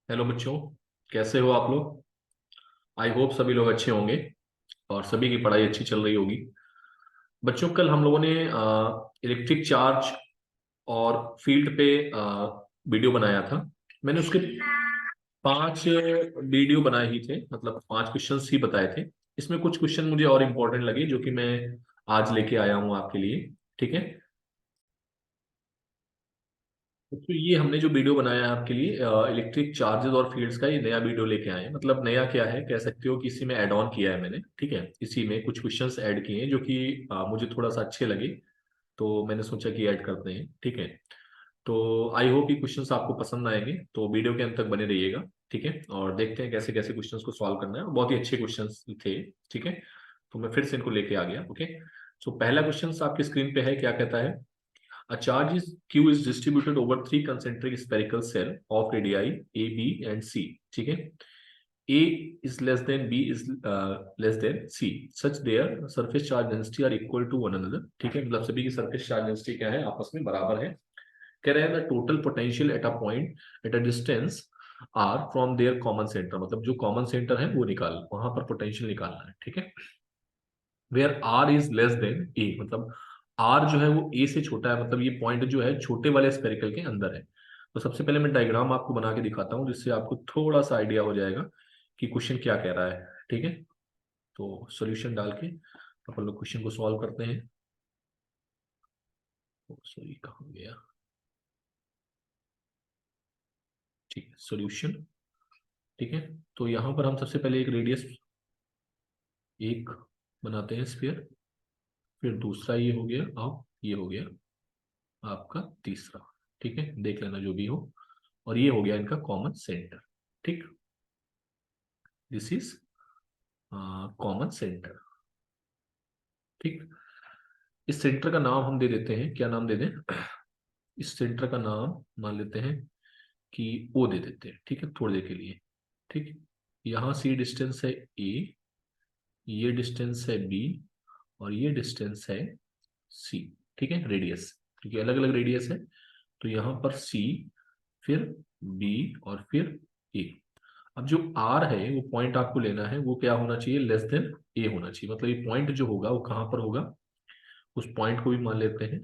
Hello बच्चों, कैसे हो आप लोग। आई होप सभी लोग अच्छे होंगे और सभी की पढ़ाई अच्छी चल रही होगी। बच्चों, कल हम लोगों ने इलेक्ट्रिक चार्ज और फील्ड पे वीडियो बनाया था। मैंने उसके 5 वीडियो बनाए ही थे, मतलब 5 क्वेश्चंस ही बताए थे। इसमें कुछ क्वेश्चन मुझे और इम्पोर्टेंट लगे जो कि मैं आज लेके आया हूँ आपके लिए। ठीक है। तो ये हमने जो वीडियो बनाया है आपके लिए इलेक्ट्रिक चार्जेस और फील्ड्स का, ये नया वीडियो लेके आए हैं। मतलब नया क्या है, कह सकते हो कि इसी में ऐड ऑन किया है मैंने। ठीक है, इसी में कुछ क्वेश्चंस ऐड किए हैं जो कि मुझे थोड़ा सा अच्छे लगे, तो मैंने सोचा कि ऐड करते हैं। ठीक है। तो आई होप ये क्वेश्चंस आपको पसंद आएंगे, तो वीडियो के अंत तक बने रहिएगा। ठीक है, और देखते हैं कैसे कैसे क्वेश्चंस को सॉल्व करना है। बहुत ही अच्छे क्वेश्चंस थे। ठीक है, तो मैं फिर से इनको लेके आ गया। ओके। सो पहला क्वेश्चन आपकी स्क्रीन पे है, क्या कहता है। A charge is Q is distributed over three concentric spherical cell of radii A, B and C. ठीक है। A is less than B is less than C. Such their surface charge density are equal to one another. ठीक है, मतलब सभी की surface charge density क्या है, आपस में बराबर है। कह रहे हैं the total potential at a point at a distance R from their common center, मतलब जो common center है वो निकाल, वहां पर potential निकालना है। ठीक है। Where r is less than a, मतलब आर जो है वो ए से छोटा है, मतलब ये पॉइंट जो है छोटे वाले स्पेरिकल के अंदर है। तो सबसे पहले मैं डायग्राम आपको बना के दिखाता हूँ, जिससे आपको थोड़ा सा आइडिया हो जाएगा कि क्वेश्चन क्या कह रहा है। ठीक है, तो सॉल्यूशन डाल के अपन लोग क्वेश्चन को सॉल्व करते हैं। सॉरी, कहाँ गया। ठीक है, सॉल्यूशन। ठीक है, तो यहाँ पर हम सबसे पहले एक रेडियस एक बनाते हैं स्फीयर, फिर दूसरा ये हो गया, अब ये हो गया आपका तीसरा। ठीक है, देख लेना जो भी हो। और ये हो गया इनका कॉमन सेंटर। ठीक, दिस इज कॉमन सेंटर। ठीक, इस सेंटर का नाम हम दे देते हैं, क्या नाम दे दें। इस सेंटर का नाम मान लेते हैं कि ओ दे देते हैं। ठीक है, थोड़ी देर के लिए। ठीक, यहाँ से डिस्टेंस है ए, ये डिस्टेंस है बी, और ये डिस्टेंस है सी। ठीक है, रेडियस, क्योंकि अलग अलग रेडियस है। तो यहाँ पर सी, फिर बी और फिर ए। अब जो आर है वो पॉइंट आपको लेना है, वो क्या होना चाहिए, लेस देन ए होना चाहिए। मतलब ये पॉइंट जो होगा वो कहाँ पर होगा, उस पॉइंट को भी मान लेते हैं।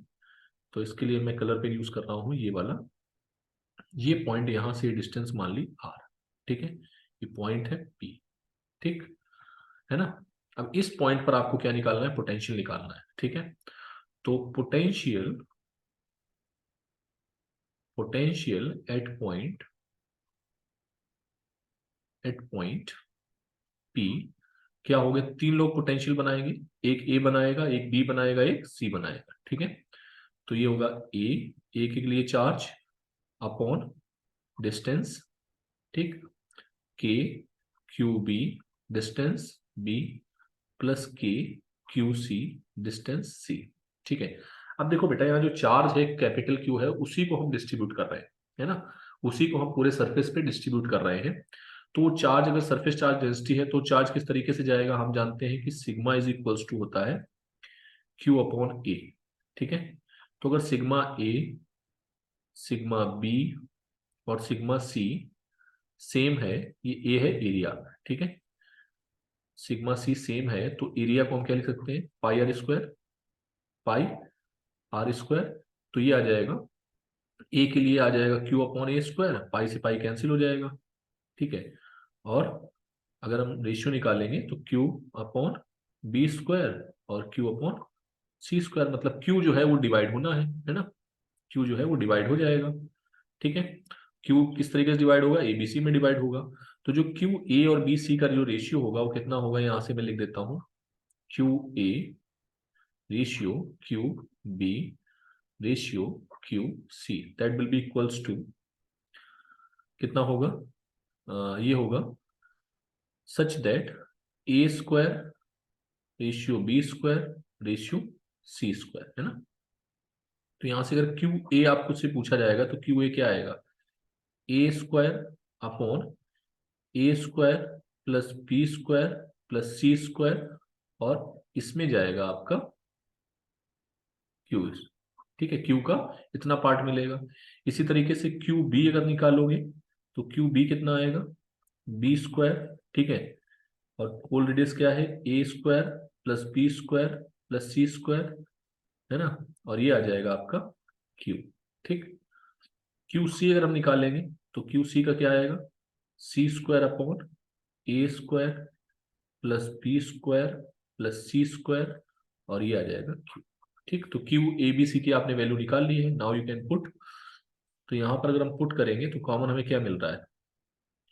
तो इसके लिए मैं कलर पेन यूज कर रहा हूँ, ये वाला। ये पॉइंट यहाँ से डिस्टेंस मान ली आर। ठीक है, ये पॉइंट है पी। ठीक है ना। अब इस पॉइंट पर आपको क्या निकालना है, पोटेंशियल निकालना है। ठीक है, तो potential, potential at point P क्या हो गया, तीन लोग पोटेंशियल बनाएंगे। एक ए बनाएगा, एक बी बनाएगा, एक सी बनाएगा। ठीक है, तो ये होगा ए, ए के लिए चार्ज अपॉन डिस्टेंस। ठीक, k q b distance b, plus k q c distance c. ठीक है। अब देखो बेटा, यहाँ जो चार्ज है कैपिटल क्यू है, उसी को हम डिस्ट्रीब्यूट कर रहे हैं, है ना। उसी को हम पूरे सरफेस पे डिस्ट्रीब्यूट कर रहे हैं। तो चार्ज, अगर सरफेस चार्ज डेंसिटी है तो चार्ज किस तरीके से जाएगा, हम जानते हैं कि सिग्मा इज इक्वल्स टू होता है क्यू अपॉन ए। ठीक है, तो अगर सिग्मा ए, सिग्मा बी और सिग्मा सी सेम है, ये ए है एरिया। ठीक है, सिग्मा सी सेम है, तो एरिया को हम क्या लिख सकते हैं, pi r square, pi r square. तो ये आ जाएगा, ए के लिए आ जाएगा क्यू अपॉन ए स्क्वायर, पाई से पाई कैंसिल हो जाएगा। ठीक है, और अगर हम रेशियो निकालेंगे तो क्यू अपॉन बी स्क्वायर और क्यू अपॉन सी स्क्वायर, मतलब क्यू जो है वो डिवाइड होना है ना। क्यू जो है वो डिवाइड हो जाएगा। ठीक है, क्यू किस तरीके से डिवाइड होगा, एबीसी में डिवाइड होगा। तो जो क्यू ए और बी सी का जो रेशियो होगा वो कितना होगा, यहां से मैं लिख देता हूं, q a ratio q b ratio q c, that will be equals to कितना होगा, ये होगा such that a square ratio b square ratio c square, है ना। तो यहां से अगर क्यू ए आपको से पूछा जाएगा तो क्यू ए क्या आएगा, a square upon A square plus B square plus C square, और इसमें जाएगा आपका क्यू। ठीक है, क्यू का इतना पार्ट मिलेगा। इसी तरीके से क्यू बी अगर निकालोगे तो क्यू बी कितना आएगा, बी स्क्वायर, ठीक है। और होल रेडियस क्या है, a square plus B square plus C square, है ना। और ये आ जाएगा आपका क्यू, ठीक। क्यू सी अगर हम निकालेंगे तो क्यू सी का क्या आएगा, सी स्क्वायर अपॉन ए square plus B square plus सी स्क्वायर, और ये आ जाएगा क्यू, ठीक। तो क्यू ए बी सी की आपने वैल्यू निकाल ली है, नाउ यू कैन पुट। तो यहाँ पर अगर हम पुट करेंगे तो कॉमन हमें क्या मिल रहा है,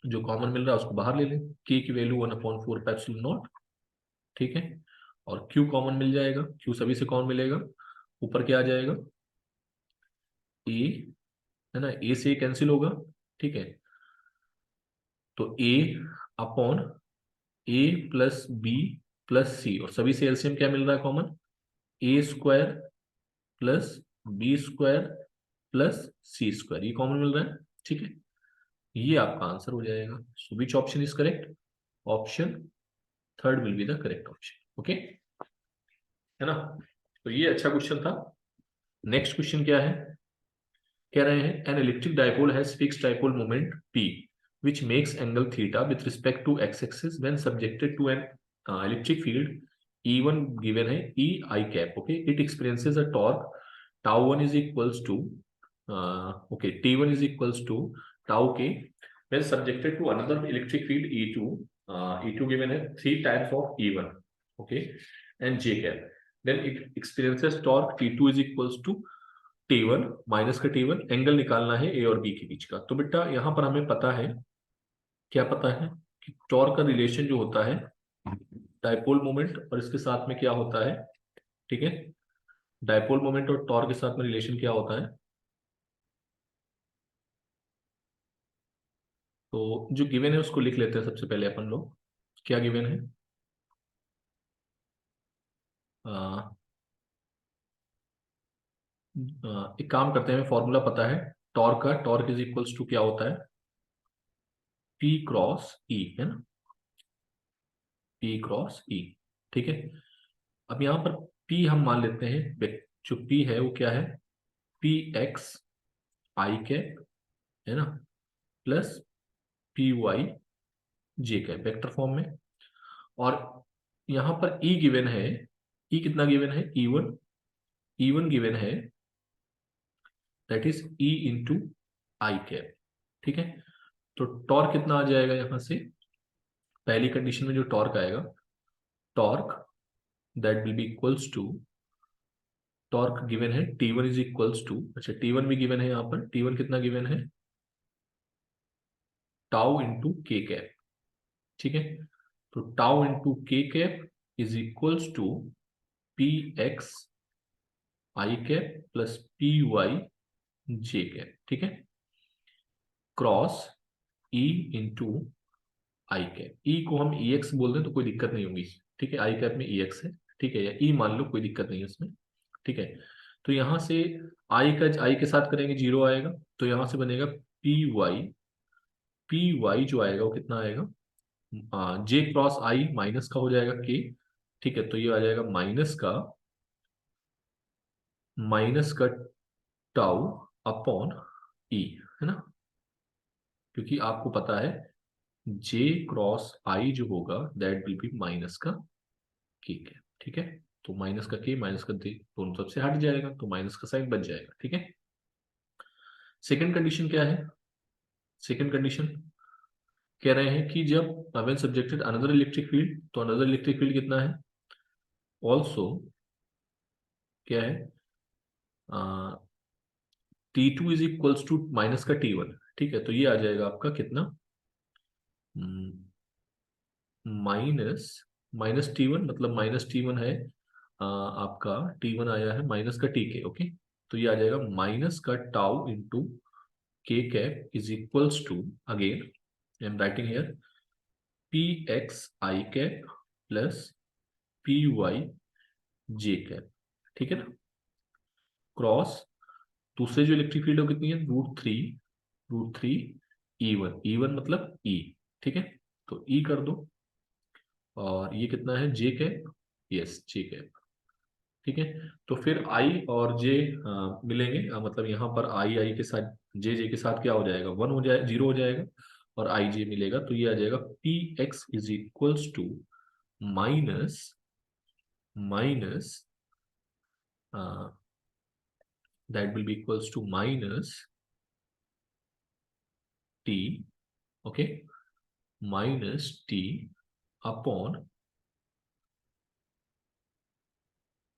जो कॉमन मिल रहा है उसको बाहर ले लें, के की वैल्यू 1/4 ठीक है। और क्यू कॉमन मिल जाएगा, क्यू सभी से कॉमन मिलेगा, ऊपर क्या आ जाएगा, ए, है ना, ए से कैंसिल होगा, ठीक है। तो a upon a plus b plus c, और सभी से एलसीएम क्या मिल रहा है common, a square plus B square plus C square, ये कॉमन मिल रहा है, ठीक है। ये आपका आंसर हो जाएगा। So which option is correct, option third will be the correct option, okay, है ना। तो ये अच्छा क्वेश्चन था। नेक्स्ट क्वेश्चन क्या है, कह रहे हैं an electric dipole has fixed dipole moment P which makes angle theta with respect to x axis when subjected to an electric field E1 given है E I cap, okay, it experiences a torque tau 1 is equals to okay T1 is equals to tau k when subjected to another electric field E2, E2 given है 3 times of E1, okay, and J cap, then it experiences torque T2 is equals to T1 minus का T1, angle निकालना है ए और B के बीच का। तो बेटा यहाँ पर हमें पता है, क्या पता है कि टॉर्क का रिलेशन जो होता है डाइपोल मोमेंट और इसके साथ में क्या होता है, ठीक है। डाइपोल मोमेंट और टॉर्क के साथ में रिलेशन क्या होता है, तो जो गिवन है उसको लिख लेते हैं सबसे पहले अपन लोग, क्या गिवन है, आ, एक काम करते हैं, हमें फॉर्मूला पता है टॉर्क का, टॉर्क इज इक्वल्स टू क्या होता है, पी क्रॉस ई, है ना, पी क्रॉस ई, ठीक है। अब यहाँ पर P हम मान लेते हैं, जो P है वो क्या है, पी एक्स आई कैप, है ना, plus p y j cap vector form में। और यहाँ पर E गिवन है, E कितना गिवन है, E1, E1 गिवन है, that is E into i cap, ठीक है। तो टॉर्क कितना आ जाएगा यहाँ से, पहली कंडीशन में जो टॉर्क आएगा, torque that will be equals to, torque given है T1 इज इक्वल्स टू, अच्छा T1 भी गिवन है, यहाँ पर T1 कितना गिवन है, टाउ इंटू के कैप, ठीक है। तो tau into k cap is equals to p x i cap plus p y j cap, ठीक है, cross e into i cap. E को हम ई एक्स बोल दें तो कोई दिक्कत नहीं होगी, ठीक है, आई कैप में ई एक्स है, ठीक है, या ई मान लो, कोई दिक्कत नहीं है उसमें, ठीक है। तो यहां से आई के साथ करेंगे जीरो आएगा, तो यहां से बनेगा पी वाई जो आएगा वो कितना आएगा, जे क्रॉस आई माइनस का हो जाएगा के, ठीक है। तो ये आ जाएगा माइनस का टाउ अपॉन ई, है ना, क्योंकि आपको पता है जे क्रॉस आई जो होगा दैट विल बी माइनस का के है, ठीक है। तो माइनस का के माइनस का दे दोनों तरफ से हट जाएगा, तो माइनस का साइन बच जाएगा, ठीक है। सेकंड कंडीशन क्या है, सेकंड कंडीशन कह रहे हैं कि जब when subjected another electric field, तो अनदर इलेक्ट्रिक फील्ड कितना है, ऑल्सो क्या है, T2 is equals to minus का T1, ठीक है। तो ये आ जाएगा आपका कितना, माइनस माइनस T1, मतलब माइनस T1 है, आपका T1 आया है माइनस का टी के, ओके। तो ये आ जाएगा माइनस का tau into k cap is equals to, again I am writing here, p x i cap plus p y j cap, ठीक है ना, क्रॉस दूसरे जो इलेक्ट्रिक फील्ड हो कितनी है, रूट थ्री ई वन मतलब ई, ठीक है। तो ई कर दो, और ये कितना है जे कैप, यस जे कैप, ठीक है। तो फिर आई और जे मिलेंगे, मतलब यहाँ पर आई के साथ जे के साथ क्या हो जाएगा, 1 हो जाए, 0 हो जाएगा, और आई जे मिलेगा, तो ये आ जाएगा p x is equals to minus minus that will be equals to minus t, okay, minus t upon,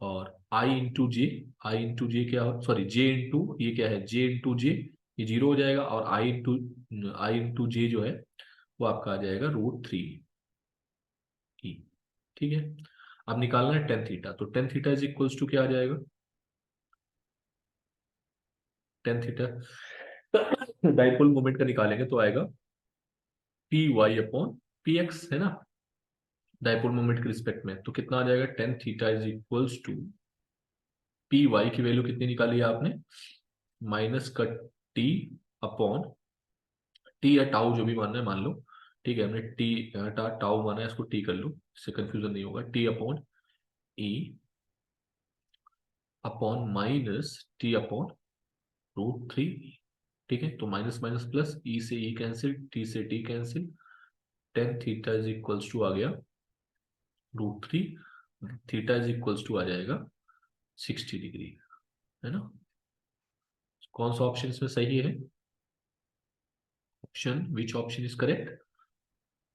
और i into J, I into जे क्या, सॉरी जे इंटू ये क्या है, जे इंटू जे, ये 0 हो जाएगा, और आई इंटू जे जो है वो आपका आ जाएगा √3 ई। ठीक है। अब निकालना है टेन थीटा, तो tan theta is equals to क्या आ जाएगा, टेन थीटा डाइपोल मोमेंट का निकालेंगे तो आएगा p y upon p x, है ना, डाइपोल मोमेंट के रिस्पेक्ट में, तो कितना आ जाएगा, tan theta is equals to p y की वैल्यू कितनी निकाली है आपने, माइनस का टी अपॉन टी या टाउ जो भी मानना है मान लो, ठीक है, हमने टी टाउ माना है, इसको टी कर लो, इससे कंफ्यूजन नहीं होगा, t upon e upon minus t upon √3। ठीक है, तो माइनस माइनस प्लस, ई से ई कैंसिल, टी से t cancel, tan theta is equals to आ गया √3, थीटा इज इक्वल्स टू आ जाएगा 60 डिग्री, है ना। कौन सा ऑप्शन इसमें सही है, option which option is correct,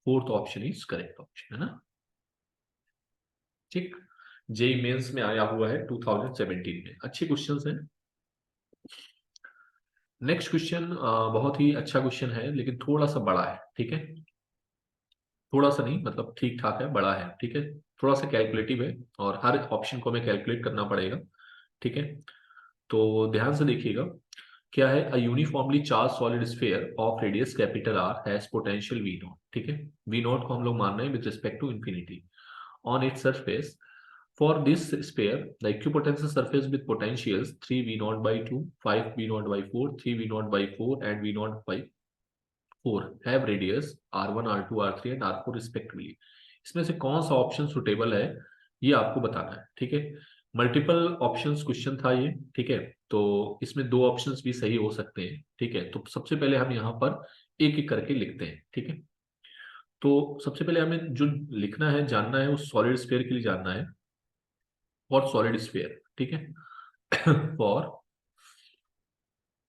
fourth option is correct option, है ना। ठीक, जेई मेंस में आया हुआ है 2017 में, अच्छे क्वेश्चंस हैं। नेक्स्ट क्वेश्चन बहुत ही अच्छा क्वेश्चन है, लेकिन थोड़ा सा बड़ा है, ठीक है, थोड़ा सा नहीं, मतलब ठीक ठाक है, बड़ा है, ठीक है, थोड़ा सा कैलकुलेटिव है, और हर ऑप्शन को हमें कैलकुलेट करना पड़ेगा, ठीक है। तो ध्यान से देखिएगा, क्या है, a uniformly charge solid sphere of radius capital R has potential V not, ठीक है, वी नॉट को हम लोग मान रहे हैं with respect to infinity on its surface. For this sphere, the equipotential surface with potentials 3v naught by 2, 5v naught by 4, 3v naught by 4, and v naught by 4 have radius r1, r2, r3 and r4 respectively. इसमें से कौन सा option suitable है, ये आपको बताना है, ठीक है। मल्टीपल ऑप्शंस क्वेश्चन था ये, ठीक है, तो इसमें दो ऑप्शंस भी सही हो सकते हैं, ठीक है। तो सबसे पहले हम यहाँ पर एक एक करके लिखते हैं, ठीक है। तो सबसे पहले हमें जो लिखना है, जानना है, वो सॉलिड स्फीयर के लिए जानना है, फॉर सॉलिड स्फीयर, ठीक है, फॉर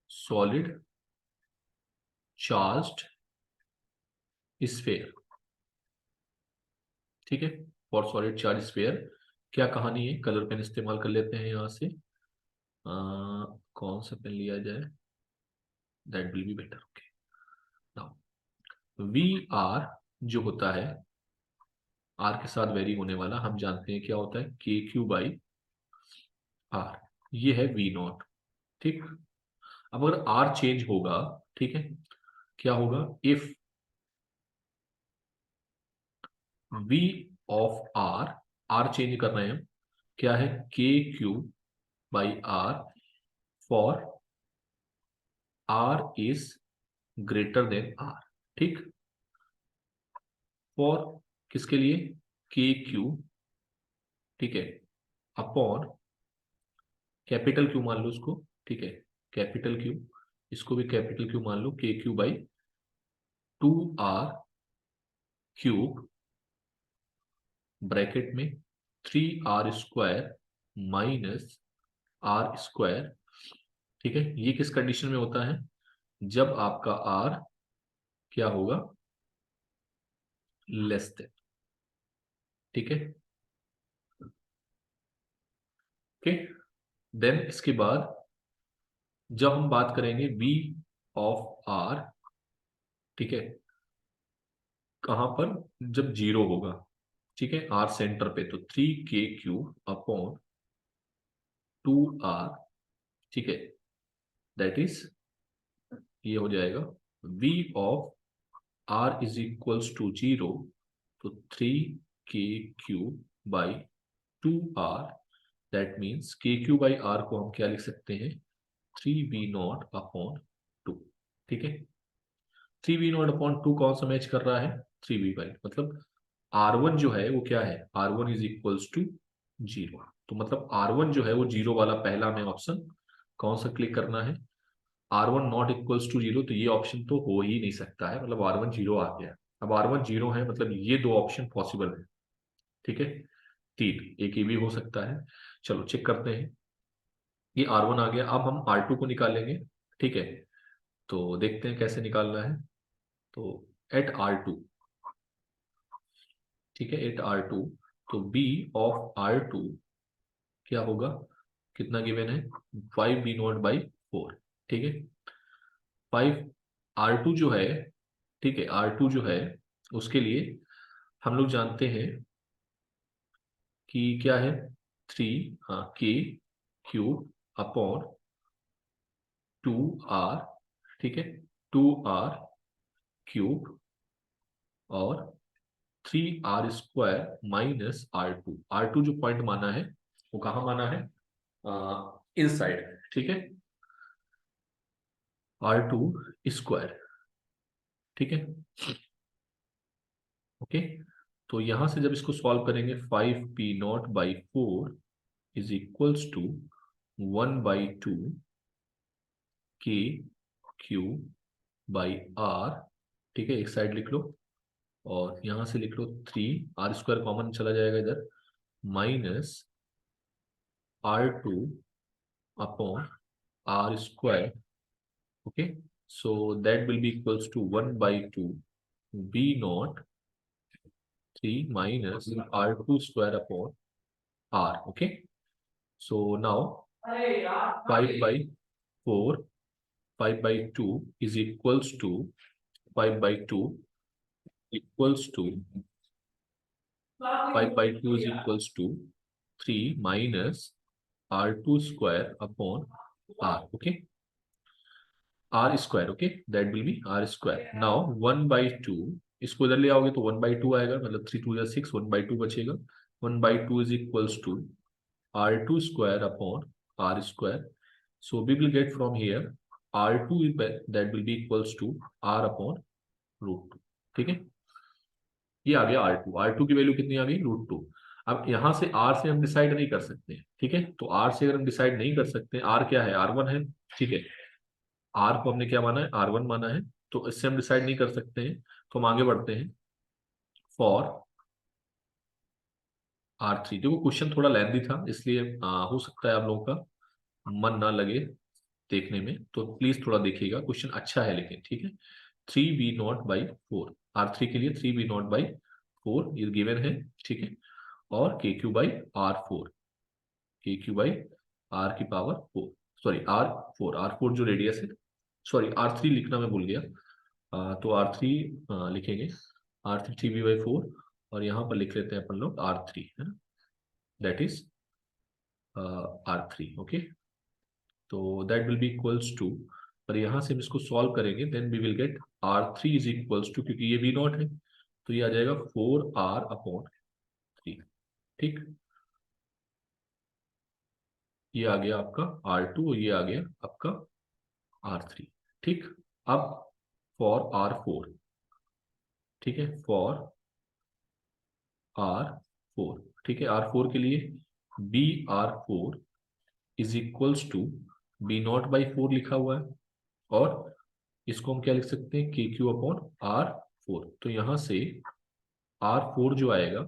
सॉलिड चार्ज्ड स्फीयर, ठीक है, फॉर सॉलिड चार्ज स्फीयर। क्या कहानी है, कलर पेन इस्तेमाल कर लेते हैं यहाँ से, कौन सा पेन लिया जाए, that will be better, okay. Now we are जो होता है, आर के साथ वेरी होने वाला, हम जानते हैं क्या होता है, के क्यू बाई आर, ये है वी नॉट, ठीक। अब अगर आर चेंज होगा, ठीक है, क्या होगा, if we of r, r change कर रहे हैं हम, क्या है, k q by r for r is greater than r, ठीक, फॉर किसके लिए, के क्यू, ठीक है, अपॉन कैपिटल क्यू मान लो उसको, ठीक है, कैपिटल क्यू, इसको भी कैपिटल क्यू मान लो, के क्यू बाई 2r³ ब्रैकेट में 3r² माइनस r², ठीक है। ये किस कंडीशन में होता है, जब आपका r क्या होगा, लेस देन, ठीक है, ओके। देन इसके बाद जब हम बात करेंगे v ऑफ r, ठीक है, कहां पर, जब 0 होगा, ठीक है, r सेंटर पे, तो 3k³ अपॉन 2r, ठीक है, दैट इज, ये हो जाएगा v of r is equals to 0, तो 3k³ by 2r, that means k³ by r को हम क्या लिख सकते हैं, 3v0 अपॉन 2, ठीक है। 3v0 अपॉन 2 कौन सा मैच कर रहा है, 3v बाई, मतलब r1 जो है वो क्या है, r1 इज इक्वल्स टू 0, तो मतलब R1 जो है वो 0 वाला पहला हमें ऑप्शन कौन सा क्लिक करना है, R1 नॉट इक्वल्स टू 0, तो ये ऑप्शन तो हो ही नहीं सकता है, मतलब R1 0 आ गया। अब R1 0 है मतलब ये दो ऑप्शन पॉसिबल है, ठीक है। तीन, एक ये भी हो सकता है। चलो चेक करते हैं, ये R1 आ गया, अब हम R2 को निकालेंगे, ठीक है। तो देखते हैं कैसे निकालना है। तो एट R2, ठीक है, एट R2, तो B ऑफ R2 क्या होगा, कितना गिवन है, 5B0/4, ठीक है। 5 R2 जो है, ठीक है, R2 जो है उसके लिए हम लोग जानते हैं कि क्या है, 3, हाँ, K³ अपॉन 2R, ठीक है, 2R³ और 3R² - R2 जो पॉइंट माना है वो कहाँ माना है, इनसाइड, ठीक है, R2², ठीक है, ओके। तो यहां से जब इसको सॉल्व करेंगे, 5P0/4 is equals to 1/2 K³ ठीक है, एक साइड लिख लो, और यहां से लिख लो 3R² कॉमन चला जाएगा इधर, -R2/R², okay. So that will be equals to 1/2 B0 3 minus R2² upon R, okay. So now 5/4, 5/2 is equals to 5/2 equals to 5/2 is equals to 3 minus R2² upon R, okay, R², okay, that will be R². Now 1/2, इसको इधर ले आओगे तो 1/2 आएगा, मतलब 3 2 6, 1/2 बचेगा, 1/2 is equals to R2² upon R². So we will get from here R2 that will be equals to R upon √2, ठीक है। ये आ गया R2 की वैल्यू कितनी आ गई, √2। अब यहां से R से हम डिसाइड नहीं कर सकते, ठीक है, तो R से अगर हम डिसाइड नहीं कर सकते, R क्या है, R1 है, ठीक है, R को हमने क्या माना है, R1 माना है, तो इससे हम डिसाइड नहीं कर सकते हैं, तो हम आगे बढ़ते हैं फॉर R3। देखो क्वेश्चन थोड़ा लेंथी था, इसलिए हो सकता है आप लोगों का मन ना लगे देखने में, तो प्लीज थोड़ा देखिएगा, क्वेश्चन अच्छा है लेकिन, ठीक है। 3B0/4, R3 के लिए 3B0/4 ये गिवन है, ठीक है, और KQ/R4, KQ/R की पावर 4, सॉरी R4 जो रेडियस है, सॉरी R3 लिखना मैं भूल गया, तो R3 लिखेंगे, R3 3B/4, और यहाँ पर लिख लेते हैं अपन लोग R3 है, दैट इज R3, ओके। तो that will be equals to, पर यहां से हम इसको सॉल्व करेंगे, then we will get R3 is equals to, क्योंकि ये V0 है, तो ये आ जाएगा 4R/3, ठीक। ये आ गया आपका R2 और ये आ गया आपका R3, ठीक। अब फॉर R4, ठीक है, फॉर R4, ठीक है, R4 के लिए BR4 is equals to B0/4 लिखा हुआ है, और इसको हम क्या लिख सकते हैं, KQ/R4, तो यहां से R4 जो आएगा,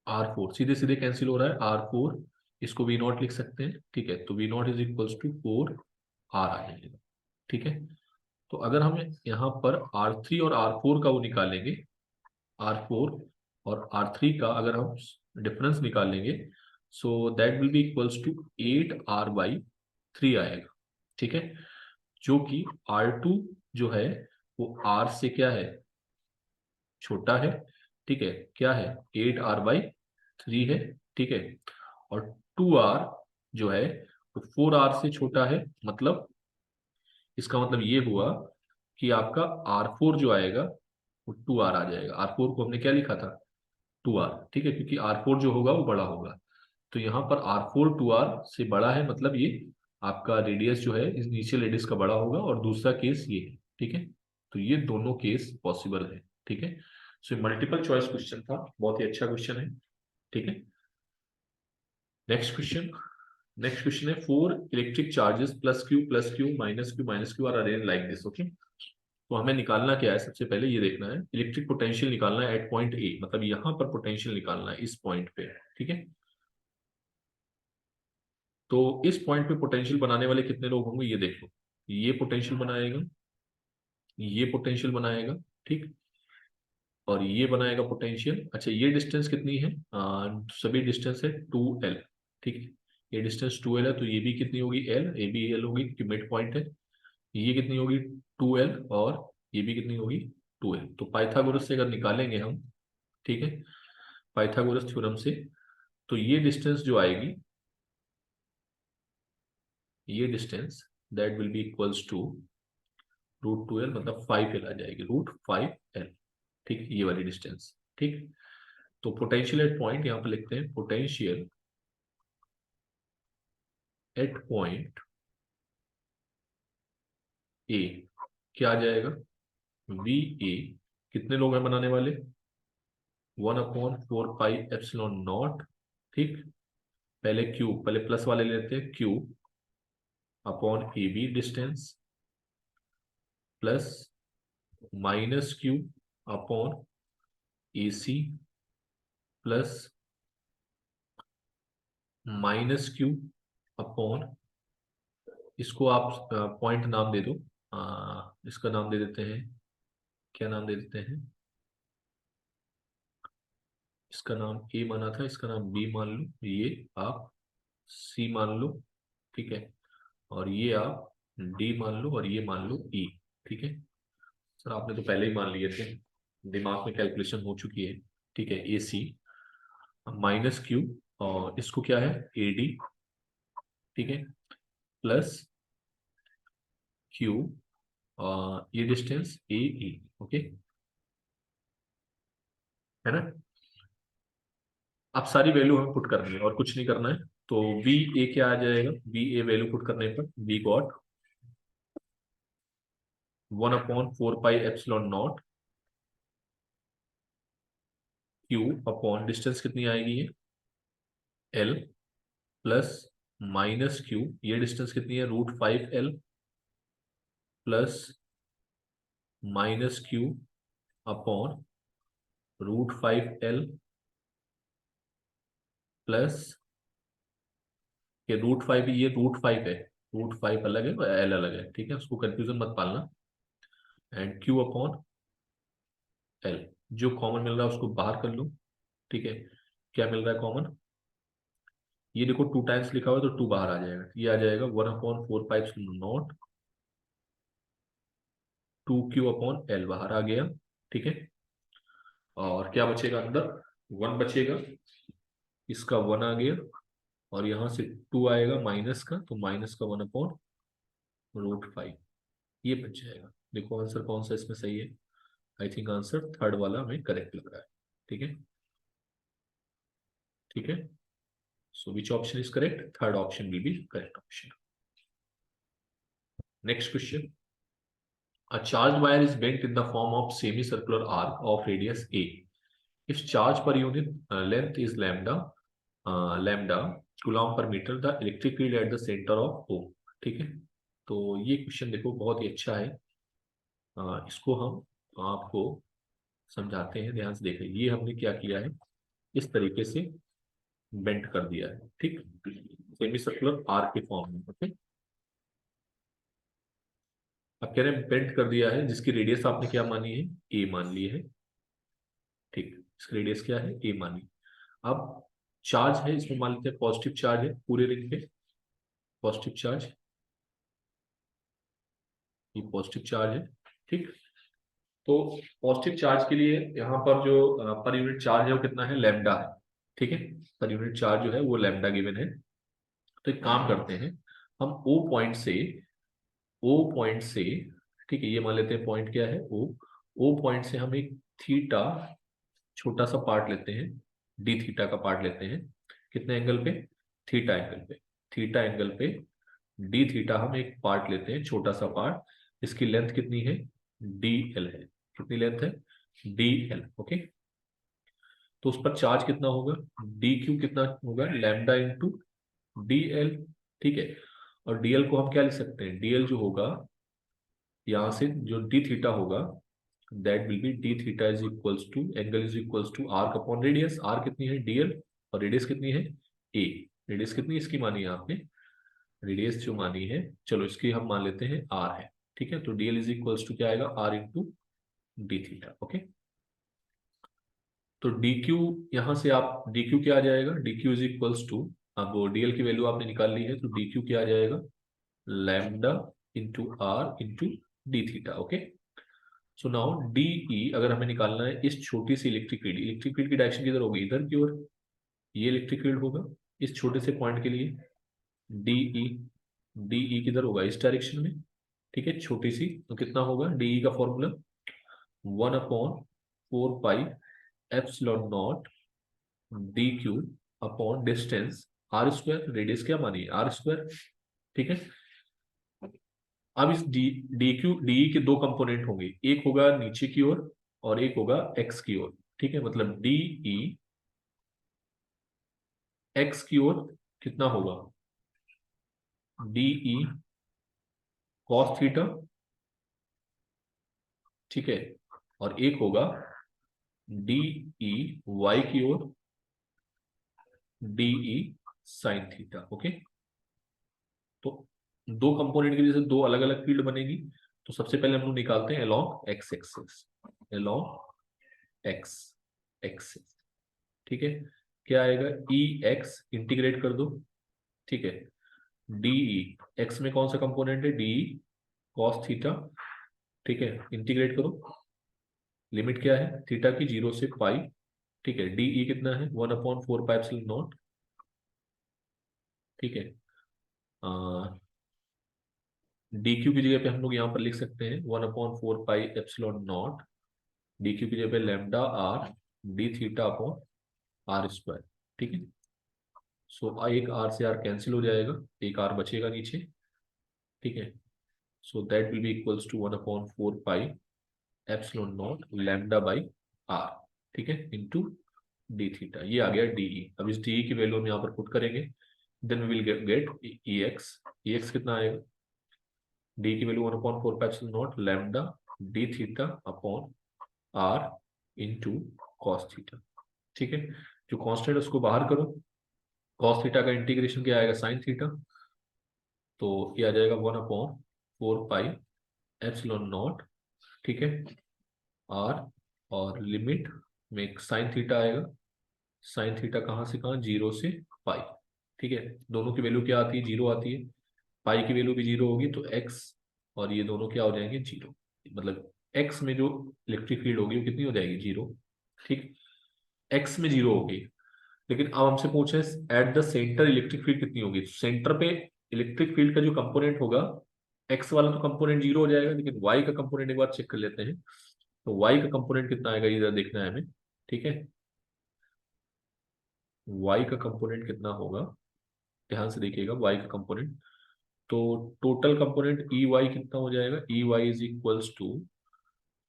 R4 सीधे सीधे कैंसिल हो रहा है, R4 इसको V0 लिख सकते हैं, ठीक है, तो V0 is equals to 4R आ जाएगा, ठीक है। तो अगर हम यहाँ पर R3 और R4 का वो निकालेंगे, R4 और R3 का अगर हम डिफरेंस निकालेंगे, so that will be equals to 8R/3 आएगा, ठीक है, जो कि R2 जो है वो R से क्या है, छोटा है, ठीक है, क्या है, 8R/3 है, ठीक है, और 2R जो है वो 4R से छोटा है, मतलब इसका मतलब ये हुआ कि आपका R4 जो आएगा वो 2R आ जाएगा। R4 को हमने क्या लिखा था, 2R, ठीक है, क्योंकि R4 जो होगा वो बड़ा होगा, तो यहाँ पर R4 2R से बड़ा है, मतलब ये आपका रेडियस जो है इस इनिशियल रेडियस का बड़ा होगा, और दूसरा केस ये है, ठीक है, तो ये दोनों केस पॉसिबल है, ठीक है। सो मल्टीपल चॉइस क्वेश्चन था, बहुत ही अच्छा क्वेश्चन है, ठीक है। नेक्स्ट क्वेश्चन है 4 electric charges plus Q minus Q R arrange like this. Okay, तो हमें निकालना क्या है, सबसे पहले ये देखना है इलेक्ट्रिक पोटेंशियल निकालना है एट पॉइंट ए, मतलब यहां पर पोटेंशियल निकालना है इस पॉइंट पे। ठीक है, तो इस पॉइंट पे पोटेंशियल बनाने वाले कितने लोग होंगे, ये देखो, ये पोटेंशियल बनाएगा, ये पोटेंशियल बनाएगा, ठीक, और ये बनाएगा पोटेंशियल। अच्छा, ये डिस्टेंस कितनी है, सभी डिस्टेंस है 2l। ठीक है, ये डिस्टेंस 2l है, तो ये भी कितनी होगी, l, ये भी l होगी क्योंकि मिड पॉइंट है। ये कितनी होगी 2l, और ये भी कितनी होगी 2l। तो पाइथागोरस से अगर निकालेंगे हम, ठीक है, पाइथागोरस थ्योरम से, तो ये डिस्टेंस जो आएगी, ये distance that will be equals to √2l, मतलब 5l आ जाएगी, √5l। ठीक, ये वाली डिस्टेंस। ठीक, तो पोटेंशियल एट पॉइंट यहां पर लिखते हैं, पोटेंशियल एट पॉइंट ए क्या आ जाएगा, वी ए, कितने लोग हैं बनाने वाले, 1/4πε0। ठीक, पहले क्यू, पहले प्लस वाले लेते हैं, q upon a b distance, plus minus q upon a c, plus minus q upon, इसको आप पॉइंट नाम दे दो, इसका नाम दे देते हैं, क्या नाम दे देते हैं, इसका नाम ए माना था, इसका नाम बी मान लो, ये आप सी मान लो, ठीक है, और ये आप डी मान लो, और ये मान लो ई। ठीक है सर, आपने तो पहले ही मान लिए थे, दिमाग में कैलकुलेशन हो चुकी है। ठीक है, ए सी माइनस क्यू, और इसको क्या है, ए डी, ठीक है, प्लस क्यू, ये डिस्टेंस ए ई। ओके, है ना, अब सारी वैल्यू हमें पुट करनी है और कुछ नहीं करना है। तो बी ए क्या आ जाएगा, बी ए वैल्यू पुट करने पर we got 1/4πε0 q upon distance कितनी आएगी ये एल, प्लस माइनस क्यू, ये डिस्टेंस कितनी है √5l, plus minus q upon √5l, plus ये √5, ये √5 है, √5 अलग है, एल अलग है, ठीक है, उसको कंफ्यूजन मत पालना, एंड क्यू अपॉन एल। जो कॉमन मिल रहा है उसको बाहर कर लो। ठीक है, क्या मिल रहा है कॉमन, ये देखो 2 टाइम्स लिखा हुआ है तो 2 बाहर आ जाएगा, ये आ जाएगा 1/4πε0 2q/l बाहर आ गया। ठीक है, और क्या बचेगा अंदर, 1 बचेगा, इसका 1 आ गया, और यहां से 2 आएगा माइनस का, तो माइनस का 1/√5, ये बच जाएगा। देखो आंसर कौन सा इसमें सही है, आई थिंक आंसर थर्ड वाला हमें करेक्ट लग रहा है। ठीक है, ठीक है, so which option is correct, third option will be correct option. Next question, a charged wire is bent in the form of semicircular arc of radius a. If charge per unit length is lambda coulomb per meter, the electric field at the center of O। ठीक है, तो ये question देखो बहुत ही अच्छा है, इसको हम आपको समझाते हैं, ध्यान से देखें। ये हमने क्या किया है, इस तरीके से बेंट कर दिया है, ठीक, सेमी सर्कुलर आर्क के फॉर्म में। ओके, अब कह रहे हैं बेंट कर दिया है, जिसकी रेडियस आपने क्या मानी है, ए मान ली है। ठीक, इसकी रेडियस क्या है, ए मानी। अब चार्ज है, इसमें मान लेते हैं पॉजिटिव चार्ज है पूरे रिंग पे, पॉजिटिव चार्ज, ये पॉजिटिव चार्ज है। ठीक, तो पॉजिटिव चार्ज के लिए यहाँ पर जो पर यूनिट चार्ज है वो कितना है, लैम्डा है। ठीक है, पर यूनिट चार्ज जो है वो लैम्डा गिवन है। तो एक काम करते हैं, हम ओ पॉइंट से, ठीक है, ये मान लेते हैं पॉइंट क्या है, ओ पॉइंट से हम एक थीटा छोटा सा पार्ट लेते हैं, डी थीटा का पार्ट लेते हैं, कितने एंगल पे, थीटा एंगल पे, थीटा एंगल पे डी थीटा हम एक पार्ट लेते हैं, छोटा सा पार्ट, इसकी लेंथ कितनी है, डी एल है, कितनी लेंथ है, डी एल। ओके, तो उस पर चार्ज कितना होगा, डी क्यू कितना होगा, लैम्डा इंटू डी एल। ठीक है, और डीएल को हम क्या लिख सकते हैं, डीएल जो होगा यहाँ से जो डी थीटा होगा, that will be d theta is equals to angle is equals to arc upon radius. R कितनी है, डीएल, और रेडियस कितनी है, ए। रेडियस कितनी इसकी मानी है आपने, रेडियस जो मानी है, चलो इसकी हम मान लेते हैं आर है। ठीक है, तो डीएल इज इक्वल्स टू क्या आएगा, r into d theta. Okay, तो डी क्यू, यहां से आप डी क्यू क्या आ जाएगा, d q is equals to, अब डीएल की वैल्यू आपने निकाल ली है, तो डी क्यू क्या आ जाएगा, lambda into r into d theta. Okay, so now d e अगर हमें निकालना है इस छोटी सी इलेक्ट्रिक फील्ड की डायरेक्शन किधर होगी, इधर की ओर, ये इलेक्ट्रिक फील्ड होगा इस छोटे से पॉइंट के लिए। डीई, डीई किधर होगा, इस डायरेक्शन में। ठीक है, छोटी सी, तो कितना होगा, डीई का formula 1/4 pi epsilon nought d q upon distance r square, radius क्या मानिए आर स्क्वायर। ठीक है, अब इस डी डी क्यू डी के दो कंपोनेंट होंगे, एक होगा नीचे की ओर और एक होगा एक्स की ओर। ठीक है, मतलब डी ई एक्स की ओर कितना होगा, डी ई कॉस थीटा। ठीक है, और एक होगा डी ई वाई की ओर, d e sine theta. Okay, तो दो कंपोनेंट की वजह से दो अलग अलग फील्ड बनेगी। तो सबसे पहले हम लोग निकालते हैं along x axis, along x axis. ठीक है, क्या आएगा, ई एक्स इंटीग्रेट कर दो। ठीक है, डीई एक्स में कौन सा कंपोनेंट है, डीई कॉस थीटा। ठीक है, इंटीग्रेट करो, लिमिट क्या है थीटा की, 0 से पाई। ठीक है, डीई कितना है, 1/4 पाई एप्सिलॉन नॉट। ठीक है, डी क्यू की जगह पे हम लोग यहाँ पर लिख सकते हैं 1/4 pi epsilon nought, d q की जगह पे lambda r d theta upon r square. ठीक है, सो एक आर से आर कैंसिल हो जाएगा, एक आर बचेगा नीचे। ठीक है, so that will be equals to 1/4 pi epsilon nought lambda by r. ठीक है, इंटू डी थीटा, ये आ गया डीई। अब इस डीई की वैल्यू हम यहाँ पर पुट करेंगे, then we will get e x. E x कितना आएगा, डी की value 1/4 pi epsilon nought lambda d theta upon r into cos theta. ठीक है, जो कांस्टेंट है उसको बाहर करो, कॉस थीटा का इंटीग्रेशन क्या आएगा, साइन थीटा। तो ये आ जाएगा 1/4 पाई एप्सिलॉन नॉट। ठीक है, आर, और लिमिट में साइन थीटा आएगा, साइन थीटा कहाँ से कहाँ, 0 से पाई। ठीक है, दोनों की वैल्यू क्या आती है, 0 आती है, पाई की वैल्यू भी 0 होगी, तो एक्स और ये दोनों क्या हो जाएंगे, 0। मतलब एक्स में जो इलेक्ट्रिक फील्ड होगी वो कितनी हो जाएगी, 0। ठीक, एक्स में 0 होगी, लेकिन अब हमसे पूछे at the centre electric field कितनी होगी। सेंटर पे इलेक्ट्रिक फील्ड का जो कंपोनेंट होगा, एक्स वाला तो कंपोनेंट 0 हो जाएगा, लेकिन वाई का कंपोनेंट एक बार चेक कर लेते हैं। तो वाई का कंपोनेंट कितना आएगा, इधर देखना है हमें। ठीक है, वाई का कंपोनेंट कितना होगा, ध्यान से देखिएगा वाई का कंपोनेंट। तो टोटल कंपोनेंट ई वाई कितना हो जाएगा, e y is equals to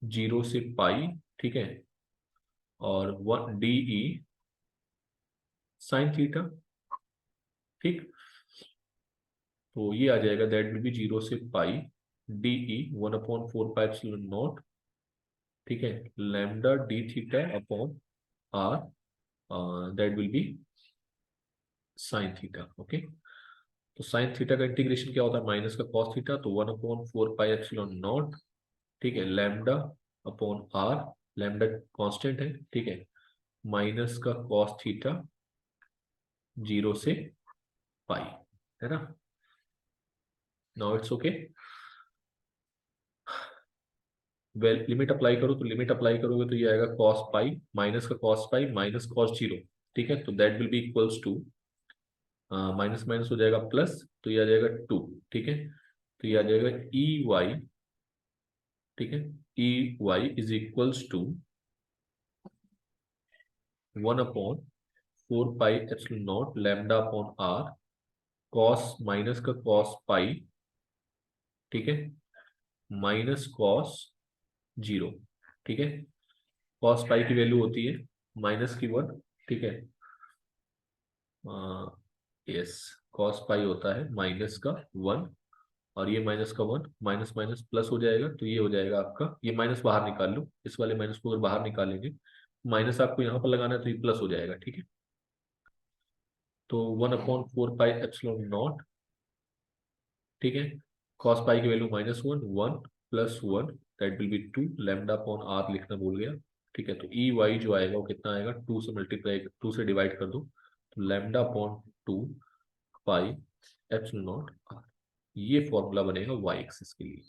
0 से पाई। ठीक है, और 1 DE साइन थीटा। ठीक, तो ये आ जाएगा, दैट विल बी 0 से pi DE 1/4 pi epsilon nought. ठीक है, lambda d theta upon r, that will be sine theta. Okay, तो साइन थीटा का इंटीग्रेशन क्या होता है, माइनस का कॉस थीटा, तो 1/4 पाई एप्सिलॉन नॉट। ठीक है, lambda upon r, lambda constant है। ठीक है, माइनस का कॉस थीटा 0 से पाई, है ना। Now it's okay, well limit apply करो, तो लिमिट अप्लाई करोगे तो ये आएगा कॉस पाई, माइनस का कॉस पाई माइनस कॉस 0। ठीक है, तो that will be equals to, minus minus हो जाएगा प्लस, तो ये आ जाएगा 2। ठीक है, तो ये आ जाएगा ई वाई। ठीक है, e y is equals to 1/4 pi epsilon nought lambda upon r, cos minus का कॉस पाई। ठीक है, माइनस कॉस 0। ठीक है, कॉस पाई की वैल्यू होती है माइनस की 1, ठीक है। यस, कॉस पाई होता है माइनस का 1, और ये माइनस का 1, माइनस माइनस प्लस हो जाएगा, तो ये हो जाएगा आपका, ये माइनस बाहर निकाल लो, इस वाले माइनस को अगर बाहर निकालेंगे, माइनस आपको यहाँ पर लगाना है तो ये प्लस हो जाएगा, ठीक है। तो 1/4 पाई एप्सिलॉन नॉट, ठीक है। कॉस पाई की value -1, 1 + 1 that will be 2, lambda upon r लिखना भूल गया, ठीक है। तो ई वाई जो आएगा वो कितना आएगा, 2 से मल्टीप्लाई, 2 से डिवाइड कर दो, तो lambda upon 2 pi epsilon nought r, ये फॉर्मूला बनेगा वाई एक्सिस के लिए।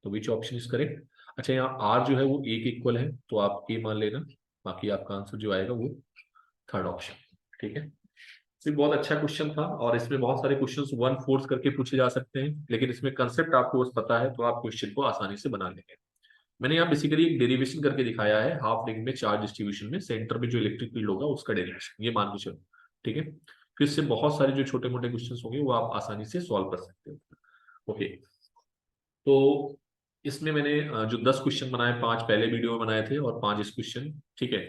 तो विच ऑप्शन इज करेक्ट। अच्छा, यहाँ आर जो है वो ए के इक्वल है, तो आप ए मान लेना, बाकी आपका आंसर जो आएगा वो थर्ड ऑप्शन, ठीक है। ये बहुत अच्छा क्वेश्चन था, और इसमें बहुत सारे क्वेश्चंस 1/4 करके पूछे जा सकते हैं, लेकिन इसमें कंसेप्ट आपको बस पता है तो आप क्वेश्चन को आसानी से बना लेंगे। मैंने यहाँ बेसिकली एक डेरिवेशन करके दिखाया है, हाफ रिंग में चार्ज डिस्ट्रीब्यूशन में सेंटर में जो इलेक्ट्रिक फील्ड होगा उसका डेरिवेशन, ये मान के चलो, ठीक है। फिर इससे बहुत सारे जो छोटे मोटे क्वेश्चन होंगे वो आप आसानी से सॉल्व कर सकते हो। ओके, तो इसमें मैंने जो 10 क्वेश्चन बनाए, 5 पहले वीडियो में बनाए थे और 5 इस क्वेश्चन, ठीक है।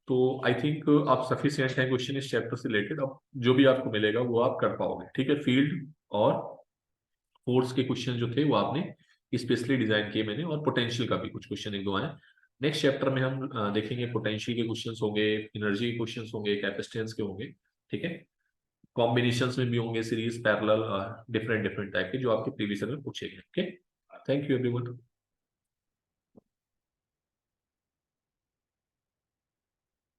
तो आई थिंक आप सफिशिएंट है क्वेश्चन इस चैप्टर से रिलेटेड, अब जो भी आपको मिलेगा वो आप कर पाओगे, ठीक है। फील्ड और फोर्स के क्वेश्चन जो थे वो आपने स्पेशली डिजाइन किए मैंने, और पोटेंशियल का भी कुछ क्वेश्चन एक दो आए। नेक्स्ट चैप्टर में हम देखेंगे पोटेंशियल के क्वेश्चन होंगे, एनर्जी के क्वेश्चन होंगे, कैपेसिटेंस के होंगे, ठीक है। कॉम्बिनेशंस में भी होंगे, series, parallel, different different type के जो आपके प्रीवियस में पूछे गए। Okay, thank you everyone.